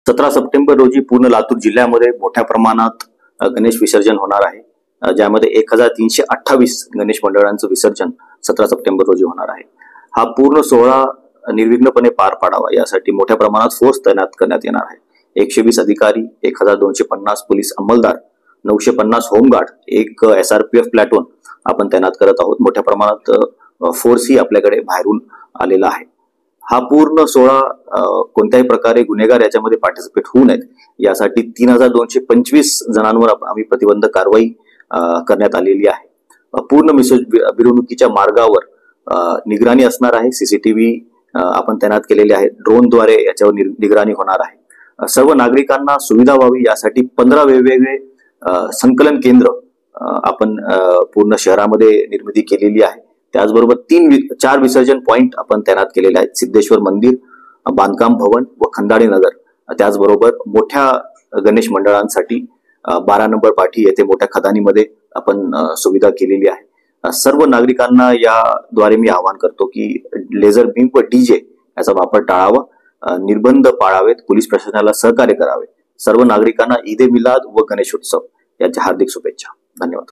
17 September रोजी पूर्ण लातूर जिल्ह्यामध्ये मोठ्या प्रमाणात गणेश विसर्जन होणार आहे, ज्यामध्ये 1328 गणेश मंडळांचं विसर्जन 17 सप्टेंबर रोजी होणार आहे। हा पूर्ण सोहळा निर्विघ्नपणे पार पाडावा यासाठी मोठ्या प्रमाणात फोर्स तैनात करण्यात येणार आहे। 120 अधिकारी, 1250 पोलीस अंमलदार, 950 होमगार्ड, एक SRPF प्लॅटून आपण तैनात करत आहोत। मोठ्या प्रमाणात फोर्स ही आपल्याकडे बाहेरून आलेला आहे। हा पूर्ण सोहळा कोणत्याही प्रकारे गुन्हेगार याच्यामध्ये पार्टिसिपेट होऊ नयेत यासाठी 3225 जणांवर आम्ही प्रतिबंधक कारवाई करण्यात आलेली आहे। पूर्ण मिरवणुकीच्या मार्गावर निगराणी असणार आहे। CCTV आपण तैनात केलेले आहेत। ड्रोनद्वारे याच्यावर निगराणी होणार आहे। सर्व नागरिकांना सुविधा व्हावी यासाठी 15 वेगवेगळे संकलन केंद्र आपण पूर्ण शहरामध्ये निर्मिती केलेली आहे। त्याचबरोबर 4 विसर्जन पॉइंट आपण तैनात केलेले आहेत। सिद्धेश्वर मंदिर, बांधकाम भवन व खंदाडे नगर, त्याचबरोबर मोठ्या गणेश मंडळांसाठी 12 नंबर पाठी येथे मोठ्या खदानीमध्ये आपण सुविधा केलेली आहे। सर्व नागरिकांना याद्वारे मी आवाहन करतो की लेझर बीम व DJ याचा वापर टाळावा, निर्बंध पाळावेत, पोलीस प्रशासनाला सहकार्य करावे। सर्व नागरिकांना ईद ए मिलाद व गणेशोत्सव याच्या हार्दिक शुभेच्छा। धन्यवाद।